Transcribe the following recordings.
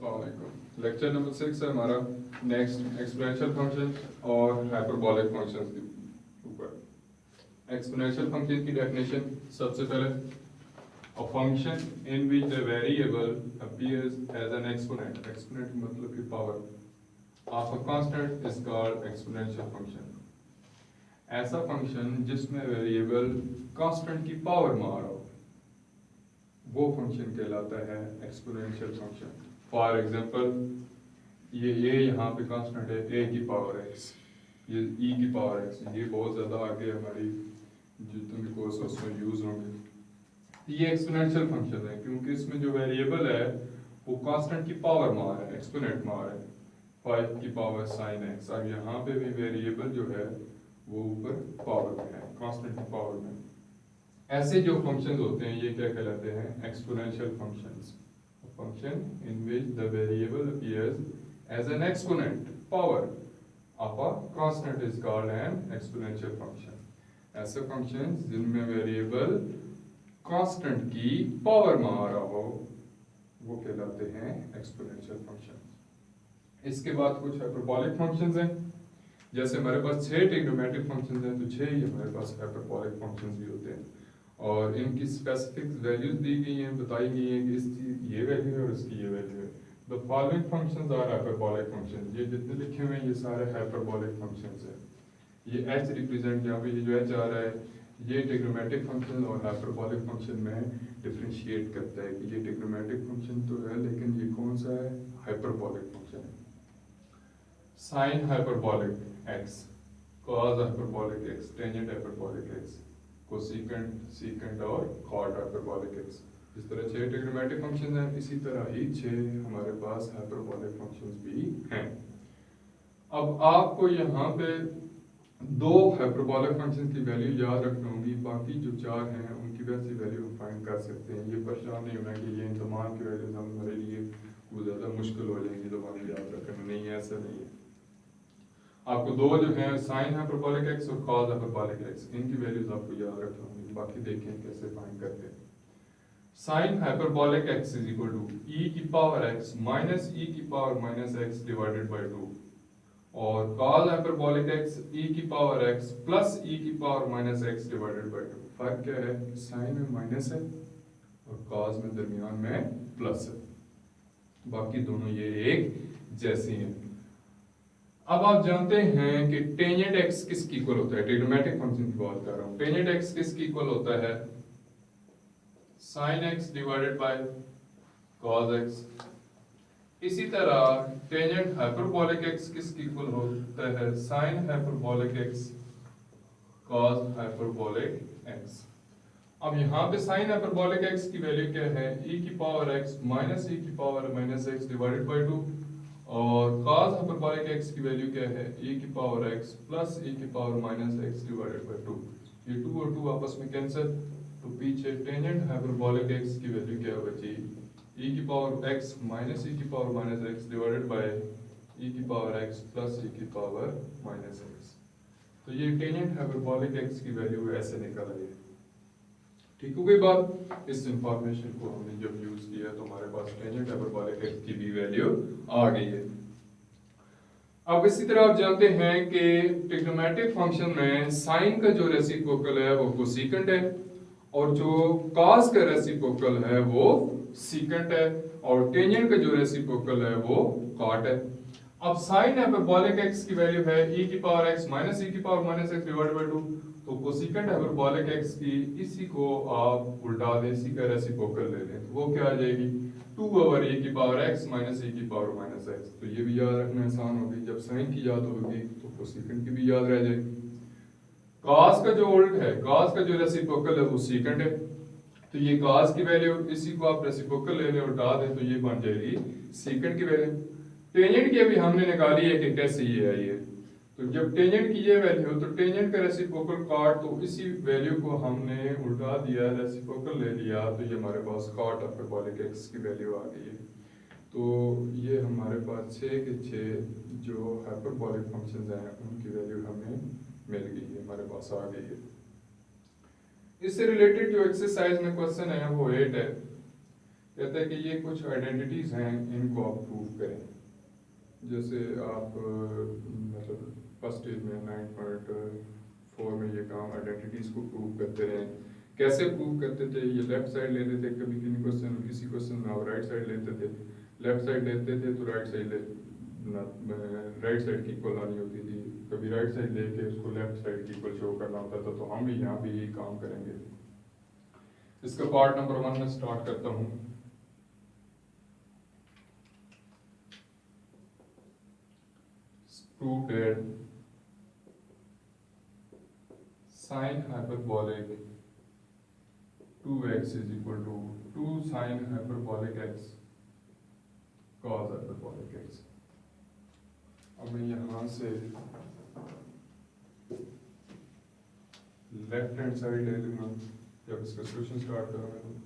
अस्सलामुअलैकुम। Lecture number 6 है हमारा। नेक्स्ट एक्सपोनेंशियल फंक्शन और हाइपरबोलिक फंक्शंस के ऊपर। एक्सपोनेंशियल फंक्शन की डेफिनेशन सबसे पहले, a function in which the variable appears as an exponent. Exponent मतलब कि power of a constant is called exponential function. ऐसा फंक्शन जिसमें वेरिएबल कांस्टेंट की पावर में आ रहा हो वो फंक्शन कहलाता है एक्सपोनेंशियल फंक्शन। फॉर एग्जांपल, ये a यहाँ पे कांस्टेंट है a की पावर x, ये e की पावर x, ये बहुत ज़्यादा आगे हमारी जितने भी कोर्स उसमें यूज़ होंगे। ये एक्सपोनेंशियल फंक्शन है क्योंकि इसमें जो वेरिएबल है वो कांस्टेंट की पावर में आ रहा है, एक्सपोनेंट में आ रहा है, 5 की पावर sin x। अब यहाँ पे भी वेरिएबल जो है वो ऊपर पावर में है, कांस्टेंट की पावर में। ऐसे जो फंक्शंस होते हैं ये क्या कहलाते हैं? Exponential functions. Function in which the variable appears as an exponent power of a constant is called an exponential function. ऐसे फंक्शंस जिनमें वेरिएबल कांस्टेंट की पावर में आ रहा हो वो कहलाते हैं एक्सपोनेंशियल फंक्शन। इसके बाद कुछ हाइपरबोलिक फंक्शंस हैं। जैसे हमारे पास 6 ट्रिग्नोमेट्रिक फंक्शंस हैं तो 6 ही हमारे पास हाइपरबोलिक फंक्शंस भी होते हैं और इनकी स्पेसिफिक वैल्यूज दी गई हैं, बताई गई हैं कि इसकी ये वैल्यू है और इसकी ये वैल्यू है। The following functions are hyperbolic functions. ये जितने लिखे हुए हैं ये सारे हाइपरबोलिक फंक्शंस हैं। ये h रिप्रेजेंट यहाँ पे ये जो h आ रहा है ये ट्रिग्नोमेट्रिक फंक्शन और हाइपरबोलिक फंक्शन में डिफरेंशिएट करता है कि ये ट्रिग्नोमेट्रिक फंक्शन तो है लेकिन ये कौन सा है? हाइपरबोलिक फंक्शन है। Sign hyperbolic x, cos hyperbolic x, tangent hyperbolic x, cosecant, secant और कॉट हाइपरबोलिक x। इस तरह 6 ट्रिग्नोमेट्रिक फंक्शंस हैं, इसी तरह ही 6 हमारे पास हाइपरबोलिक फंक्शंस भी हैं। अब आपको यहाँ पे 2 हाइपरबोलिक फंक्शंस की वैल्यू याद रखनी होगी, बाकी जो 4 हैं उनकी वैसी वैल्यू हम फाइंड कर सकते हैं। ये परेशान नहीं होना कि ये इन तमाम की वैल्यूज हमारे लिए वो ज़्यादा मुश्किल हो जाएंगी तो हमें याद रखना, नहीं है, ऐसा नहीं है। आपको 2 जो हैं साइन हाइपरबोलिक x और कॉस हाइपरबोलिक x, इनकी वैल्यूज आपको याद रखना होगी, बाकी देखें कैसे फाइंड करते हैं। Sine hyperbolic x is equal to e की पावर x माइनस e की power minus x divided by 2 और कॉस हाइपरबोलिक x e की पावर x प्लस e की power minus x divided by 2। फर्क क्या है? साइन में माइनस है और कॉस में दरमियान में प्लस है, बाकी दोनों ये एक जैसी हैं। अब आप जानते हैं कि टेंजेंट x किसकी इक्वल होता है? ट्रिग्नोमेट्रिक फंक्शन की बात कर रहा हूं। टेंजेंट x किसकी इक्वल होता है? sin x divided bye cos x। इसी तरह टेंजेंट हाइपरबोलिक x किसकी इक्वल होता है? sin hyperbolic x cos hyperbolic x। अब यहाँ पे sin हाइपरबोलिक x की वैल्यू क्या है? e की पावर x माइनस e की power minus x divided by 2 और cos हाइपरबोलिक x की वैल्यू क्या है? e की पावर x प्लस e की power minus x divided by 2। ये 2 और 2 आपस में कैंसिल, तो पीछे टेंजेंट हाइपरबोलिक x की वैल्यू क्या बची? e की पावर x माइनस e की power minus x divided bye e की पावर x प्लस e की पावर माइनस x। तो ये टेंजेंट हाइपरबोलिक x की वैल्यू ऐसे निकल आई है। ठीक हो गई बात? इस इंफॉर्मेशन को हमने जब यूज किया तो हमारे पास टेंजेंट हाइपरबोलिक x की भी वैल्यू आ गई है। अब इसी तरह आप जानते हैं कि ट्रिग्नोमेट्रिक फंक्शन में साइन का जो रेसिप्रोकल है वो कोसेकेंट है और जो कॉस का रेसिप्रोकल है वो सीकेंट है और टेंजेंट का जो रेसिप्रोकल है वो कॉट है। अब साइन हाइपरबोलिक x की वैल्यू है e की पावर x माइनस e की power minus x divided by 2, तो कोसेकेंट हाइपरबोलिक x की इसी को आप उल्टा दें, इसी का रेसिप्रोकल ले लें तो वो क्या आ जाएगी? 2 ओवर e की पावर x माइनस e की पावर माइनस x। तो ये भी याद रखना आसान होगी, जब साइन की याद होगी तो कोसेकेंट की भी याद रह जाएगी। कॉस का जो उल्ट है, कॉस का जो रेसिप्रोकल है वो सीकेंट है, तो ये कॉस की वैल्यू इसी को आप रेसिप्रोकल ले लें उल्टा दें तो ये बन जाएगी सीकेंट की वैल्यू। टेंजेंट की अभी हमने निकाली है कि कैसे ये आई है, तो जब टेंजेंट की ये वैल्यू तो टेंजेंट का रेसिप्रोकल कॉट, तो इसी वैल्यू को हमने उल्टा दिया, रेसिप्रोकल ले लिया, तो ये हमारे पास कॉट हाइपरबोलिक x की वैल्यू आ गई है। तो ये हमारे पास 6 के 6 जो हाइपरबोलिक फंक्शंस हैं उनकी वैल्यू हमें मिल गई है, हमारे पास आ गई है। इससे रिलेटेड जो एक्सरसाइज में क्वेश्चन है वो 8 है। कहता है कि ये कुछ आइडेंटिटीज हैं, इनको आप प्रूव करें। जैसे आप मतलब फर्स्ट स्टेज में 9.4 में ये काम आइडेंटिटीज को प्रूव करते रहे। कैसे प्रूव करते थे? ये लेफ्ट साइड लेते थे, कभी किसी क्वेश्चन में आप राइट साइड लेते थे। लेफ्ट साइड लेते थे तो राइट साइड की इक्वल आनी होती थी, कभी राइट साइड लेके उसको लेफ्ट साइड की इक्वल शो करना होता था। तो हम भी यहाँ भी यही काम करेंगे। इसका पार्ट नंबर 1 में स्टार्ट करता हूँ। Prove that sin hyperbolic 2x is equal to 2 sin hyperbolic x cos hyperbolic x। अब मैं यहाँ से लेफ्ट हैंड साइड ले लूँगा जब इसका सोल्यूशन स्टार्ट करूँगा। तो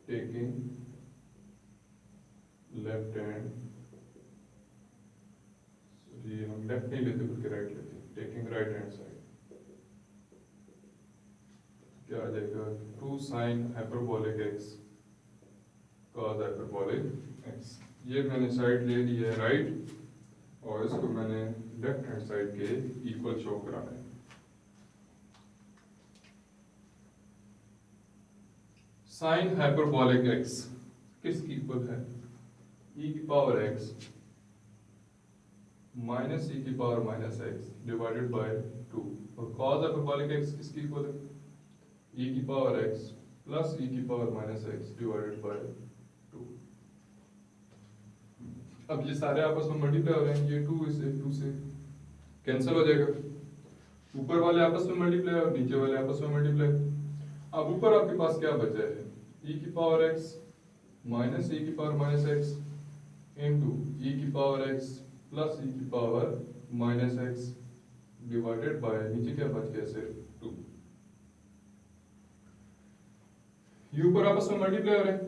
taking left hand, सॉरी हम लेफ्ट नहीं लेते बल्कि राइट लेते हैं। टेकिंग राइट हैंड साइड क्या आ जाएगा? 2 sin hyperbolic x cos hyperbolic x। ये मैंने साइड ले ली है राइट, और इसको मैंने लेफ्ट हैंड साइड के इक्वल शो कराना है। साइन हाइपरबोलिक x किसकी इक्वल है? e की पावर x माइनस e की power minus x divided by 2। और cos हाइपरबोलिक x किसकी इक्वल है? e की पावर x प्लस e की power minus x divided by 2। अब ये सारे आपस में मल्टीप्लाई हो रहे हैं, ये 2 से कैंसिल हो जाएगा। ऊपर वाले आपस में मल्टीप्लाई और नीचे वाले आपस में मल्टीप्लाई। अब ऊपर आपके पास क्या बचा है? e की पावर x माइनस e की power minus x into e की पावर x प्लस e की power minus x divided bye नीचे क्या बच गया? सिर्फ 2। ये ऊपर आपस में मल्टीप्लाई हो रहे हैं।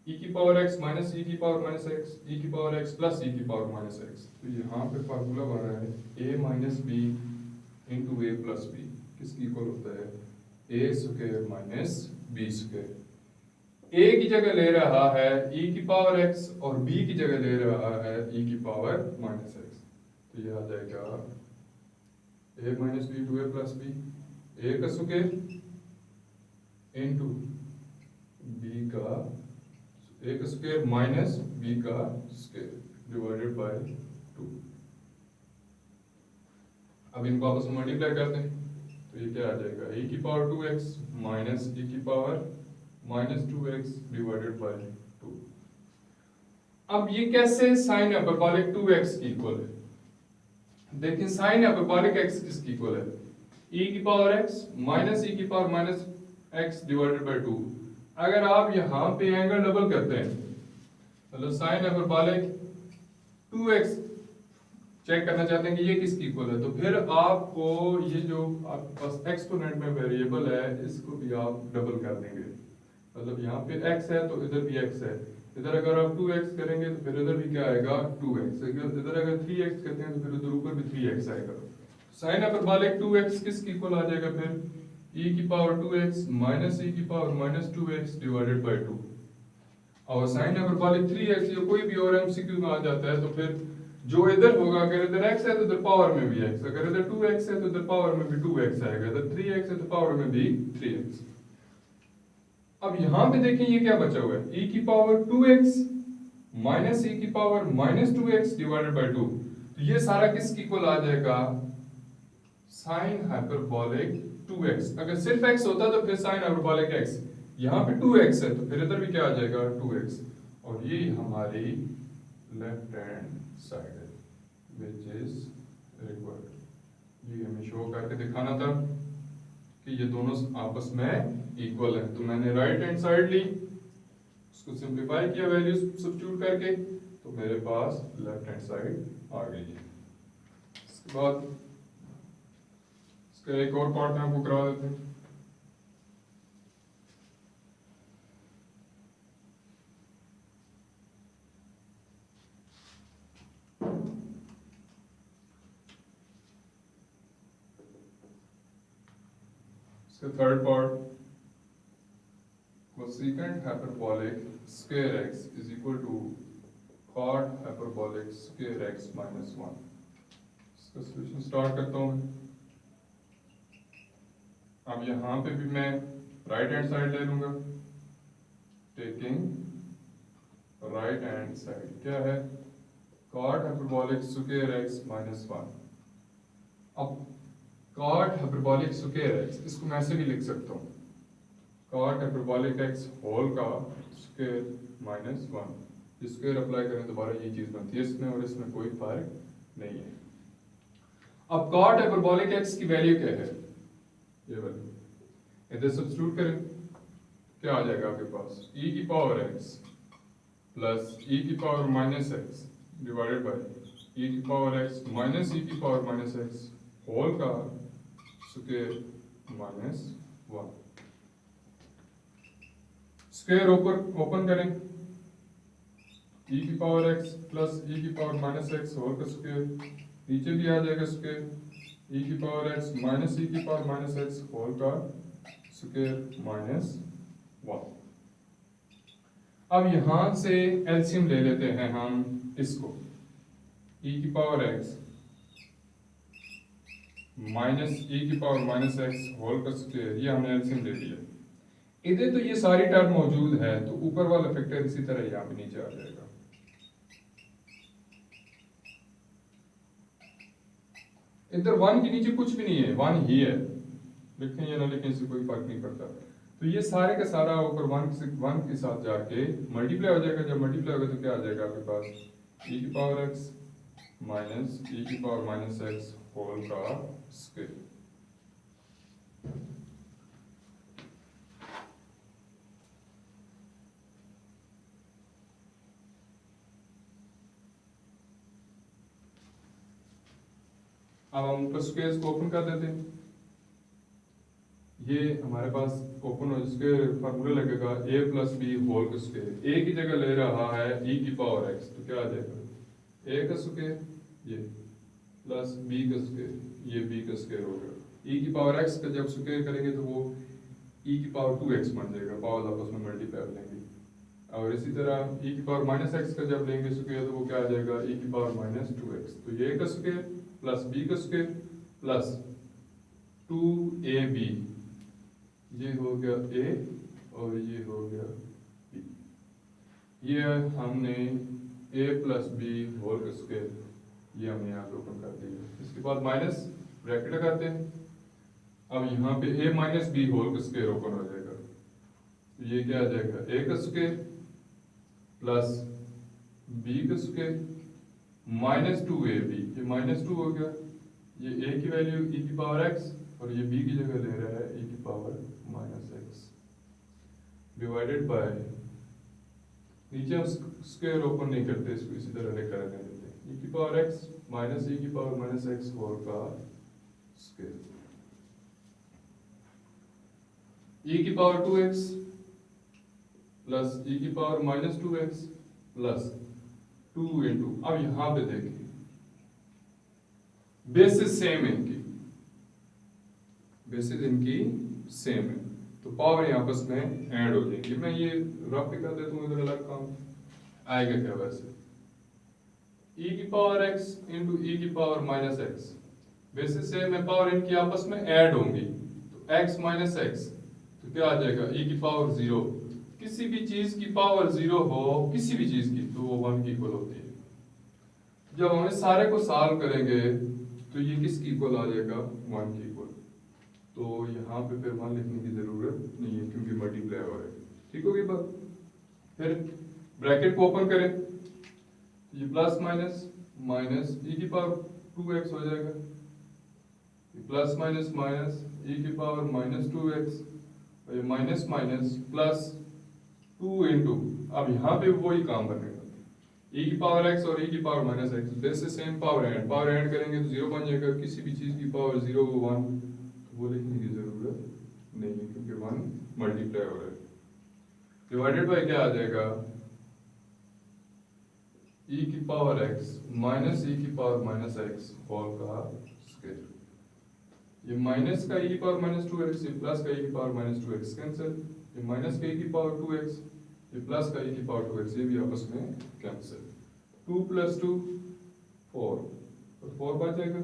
e की पावर x माइनस e की पावर माइनस x, e की पावर x प्लस e की पावर माइनस x। तो यहाँ पे फार्मूला बन रहा है a minus B into A plus B किसकी इक्वल होता है? A square minus B square. A की जगह ले रहा है e की पावर x और b की जगह ले रहा है e की पावर माइनस x। तो ये आ जाएगा a minus B two A plus B, A का स्क्वायर इंटू बी का ए का स्क्वायर माइनस बी का स्क्वायर डिवाइडेड बाय 2। अब इनको आपस में मल्टीप्लाई करते हैं तो ये क्या आ जाएगा? e की पावर 2x माइनस e की power minus 2x divided by 2। अब ये कैसे साइन हाइपरबोलिक 2x की इक्वल है? देखिए साइन हाइपरबोलिक x किसकी इक्वल है? e की पावर x माइनस e की power minus x divided by 2। अगर आप यहाँ पे एंगल डबल करते हैं मतलब साइन हाइपरबोलिक 2x चेक करना चाहते हैं कि ये किसकी इक्वल है, तो फिर आपको ये जो आपके पास एक्सपोनेंट में वेरिएबल है इसको भी आप डबल कर देंगे। मतलब यहाँ पे x है तो इधर भी x है। इधर अगर आप 2x करेंगे तो फिर इधर भी क्या आएगा? 2x। इधर अगर 3x करते हैं तो फिर उधर ऊपर भी 3x आएगा। साइन हाइपरबोलिक 2x किसकी इक्वल आ जाएगा फिर? e की पावर 2x माइनस e की power minus 2x divided by 2। और साइन हाइपरबोलिक 3x या कोई भी और एमसीक्यू में आ जाता है तो फिर जो इधर होगा, अगर इधर x है तो इधर पावर में भी x, अगर इधर 2x है तो इधर पावर में भी 2x आएगा, इधर 3x है तो पावर में भी 3x। अब यहां पे देखिए ये क्या बचा हुआ है? e की पावर 2x माइनस e की power minus 2x divided by 2। तो ये सारा किसकी इक्वल आ जाएगा? Sine hyperbolic 2x। अगर सिर्फ x होता तो फिर साइन हाइपरबोलिक x, यहाँ पे 2x है तो फिर इधर भी क्या आ जाएगा? 2x। और ये हमारी लेफ्ट हैंड साइड है which is required। ये हमें शो करके दिखाना था कि ये दोनों आपस में इक्वल है। तो मैंने राइट हैंड साइड ली, उसको सिंप्लीफाई किया वैल्यूज सब्स्टिट्यूट करके, तो मेरे पास लेफ्ट हैंड साइड आ गई है। इसके बाद इसका एक और पार्ट में आपको करा देते हैं। इसका third part, cosecant hyperbolic square x is equal to cot hyperbolic square x minus 1। इसका सोल्यूशन स्टार्ट करता हूँ मैं। अब यहाँ पे भी मैं राइट हैंड साइड ले लूंगा, टेकिंग राइट हैंड साइड क्या है, cot hyperbolic square x minus 1। अब cot hyperbolic square x इसको मैं ऐसे भी लिख सकता हूँ, cot hyperbolic x होल का स्क्वायर माइनस 1। स्क्वायर अप्लाई करें दोबारा ये चीज बनती है, इसमें और इसमें कोई फर्क नहीं है। अब cot hyperbolic x की वैल्यू क्या है, ये वैल्यू इधर सब्स्टिट्यूट करें, क्या आ जाएगा आपके पास, e की पावर x प्लस e की power minus x divided bye e की पावर x माइनस e की पावर माइनस x होल का स्क्वायर माइनस 1। स्क्वायर ओपन करें, e की पावर x प्लस e की पावर माइनस x होल का square, नीचे भी आ जाएगा स्क्वायर, e की पावर x माइनस e की पावर माइनस x होल का स्क्वायर माइनस 1। अब यहां से एलसीएम ले लेते हैं हम इसको, e की पावर x माइनस e की पावर माइनस x होल का स्क्वायर, ये हमने एलसीएम ले लिया। इधर तो ये सारी टर्म मौजूद है, तो ऊपर वाला फैक्टर इसी तरह यहाँ पे नीचे आ जाएगा। इधर 1 के नीचे कुछ भी नहीं है, 1 ही है, लिखें या ना लिखें इससे कोई फर्क नहीं पड़ता। तो ये सारे का सारा ऊपर 1 के साथ जाके मल्टीप्लाई हो जाएगा। जब मल्टीप्लाई होगा तो क्या आ जाएगा आपके पास, e की पावर x माइनस e की पावर माइनस x होल का स्क्वायर। अब हम ऊपर स्क्वायर को ओपन कर देते हैं, ये हमारे पास ओपन हो, इसके फार्मूला लगेगा a प्लस बी होल का स्क्वायर। a की जगह ले रहा है e की पावर x, तो क्या आ जाएगा, a का स्क्वायर ये प्लस b का स्क्वायर, ये b का स्क्वायर हो गया। e की पावर x का जब स्क्वायर करेंगे तो वो e की पावर 2x बन जाएगा, पावर आपस में मल्टीप्लाई कर लेंगे। और इसी तरह e की पावर माइनस x का जब लेंगे स्क्वायर तो वो क्या आ जाएगा, e की पावर माइनस 2x। तो ये का स्क्वायर प्लस b का स्क्वायर प्लस 2ab, ये हो गया a और ये हो गया b। ये हमने a प्लस बी होल का स्क्वायर, ये हमने यहाँ पे ओपन कर दिया। इसके बाद माइनस ब्रैकेट लगाते हैं। अब यहाँ पे a माइनस बी होल का स्क्वायर ओपन हो जाएगा, तो ये क्या आ जाएगा, a का स्क्वायर प्लस b का स्क्वायर माइनस 2ab, ये माइनस 2 हो गया। ये a की वैल्यू e की पावर x और ये b की जगह ले रहा है e की power minus x divided bye, नीचे हम स्क्वायर ओपन नहीं करते, इसको इसी तरह लेकर रहने देते हैं, e की पावर x माइनस e की पावर माइनस x होल का स्क्वायर, e की पावर 2x प्लस e की power minus 2x plus 2 into, अब यहां पे देखिए बेसिस सेम है इनकी, बेसिस इनकी सेम है, तो पावर यहाँ आपस में ऐड हो जाएगी। मैं ये रफ कर देता हूँ, इधर अलग काम आएगा क्या वैसे, e की पावर x इंटू e की power minus x, basis same है, पावर इनकी आपस में ऐड होंगी, तो x माइनस x, तो क्या आ जाएगा e की पावर 0। किसी भी चीज की पावर 0 हो, किसी भी चीज की, तो वो 1 की इक्वल होती है। जब हम इस सारे को सॉल्व करेंगे तो ये किसकी इक्वल आ जाएगा, 1 की इक्वल। तो यहाँ पे फिर 1 लिखने की जरूरत नहीं है क्योंकि मल्टीप्लाई हो रहा है। ठीक होगी बात। फिर ब्रैकेट को ओपन करें, ये प्लस माइनस माइनस e की पावर 2x हो जाएगा, प्लस माइनस माइनस e की पावर माइनस 2x, और ये माइनस माइनस प्लस 2 इंटू, अब यहाँ पे वही काम बनेगा, e की पावर x और e की पावर माइनस x, वैसे सेम पावर ऐड करेंगे तो 0 बन जाएगा। किसी भी चीज की पावर 0 हो 1, तो वो लिखने की जरूरत नहीं है क्योंकि 1 मल्टीप्लाई हो रहा है। डिवाइडेड बाय क्या आ जाएगा, e की पावर x माइनस e की पावर माइनस x होल का स्क्वायर। ये माइनस का e पावर माइनस 2x, ये प्लस का e की पावर माइनस 2x कैंसिल, ये माइनस का e की पावर 2x, ये प्लस का e की पावर 2x, ये भी आपस में कैंसिल। 2 + 2 4, तो 4 बच जाएगा।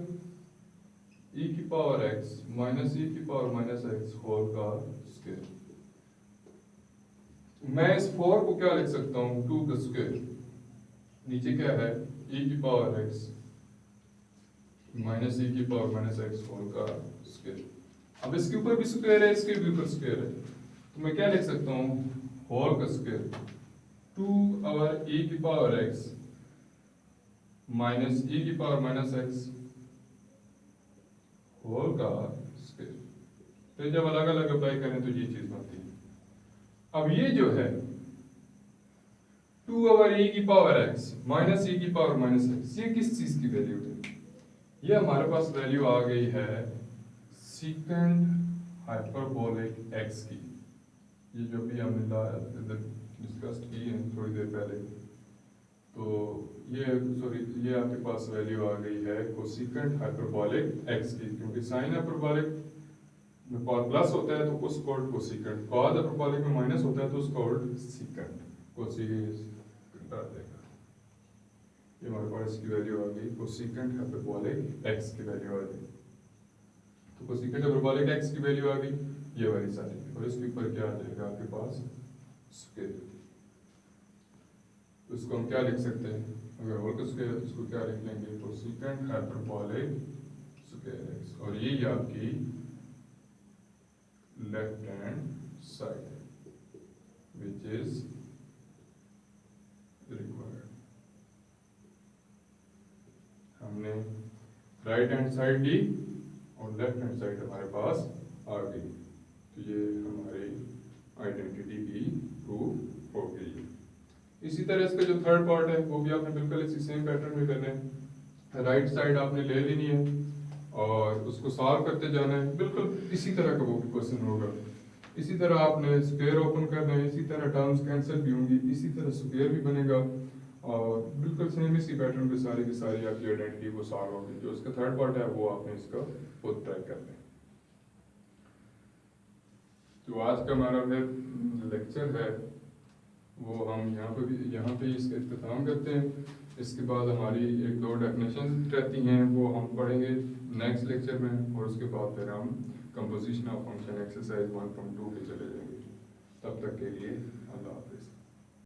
e की पावर x माइनस e की पावर माइनस x होल का स्क्वायर। मैं इस 4 को क्या लिख सकता हूँ, 2 का स्क्वायर, नीचे क्या है e की पावर x माइनस e की पावर माइनस x होल का स्क्वायर। अब इसके ऊपर भी स्क्वायर है, इसके भी ऊपर स्क्वायर है, तो मैं क्या लिख सकता हूँ, होल का स्क्वायर 2 और e की पावर x माइनस e की पावर माइनस x होल का स्क्वायर। तो जब अलग अलग अप्लाई करें तो ये चीज बनती है। अब ये जो है 2 ओवर e की पावर x माइनस e की पावर माइनस x, ये किस चीज की वैल्यू है, ये हमारे पास वैल्यू आ गई है सीकेंड हाइपरबोलिक x की। ये जो भी हमने डिस्कस की है थोड़ी देर पहले, तो ये आपके पास वैल्यू आ गई है कोसिकेंड हाइपरबोलिक x की, क्योंकि साइन हाइपरबोलिक में प्लस होता है तो उस कॉल्ड कोसिकेंड, कॉस हाइपरबोलिक में माइनस होता है तो उस कॉल्ड सीकेंड, कोसिकेंड आ जाएगा। ये हमारे पास इसकी वैल्यू आ गई कोसिकेंड हाइपरबोलिक x की वैल्यू आ गई। तो कोसिकेंड हाइपरबोलिक x की वैल्यू आ गई ये वाली सारी, और इसके ऊपर क्या आ जाएगा आपके पास स्क्वायर। तो इसको हम क्या लिख सकते हैं, अगर होल का स्क्वायर है तो इसको क्या लिख लेंगे, कोसिकेंड हाइपरबोलिक स्क्वायर x, और ये आपकी left hand side which is required. हमने राइट हैंड साइड ली और लेफ्ट हैंड साइड हमारे पास आ गई, तो ये हमारी आइडेंटिटी भी प्रूव हो गई। इसी तरह इसका जो थर्ड पार्ट है वो भी आपने बिल्कुल इसी सेम पैटर्न में करना है। राइट साइड आपने ले लेनी है और उसको सॉल्व करते जाना है, बिल्कुल इसी तरह का वो भी क्वेश्चन होगा। इसी तरह आपने स्क्वायर ओपन करना है, इसी तरह टर्म्स कैंसिल भी होंगी, इसी तरह स्क्वायर भी बनेगा, और बिल्कुल सेम इसी पैटर्न पे सारी की सारी आपकी आइडेंटिटी वो सॉल्व होगी। जो इसका थर्ड पार्ट है वो आपने इसका खुद ट्राई करना है। तो आज का हमारा फिर लेक्चर है वो हम यहाँ पे इसका इख्तिताम करते हैं। इसके बाद हमारी 1-2 डेफिनेशन रहती हैं वो हम पढ़ेंगे नेक्स्ट लेक्चर में, और उसके बाद फिर हम कंपोजिशन ऑफ फंक्शन एक्सरसाइज 1.2 पे चले जाएंगे। तब तक के लिए अल्लाह हाफिज़।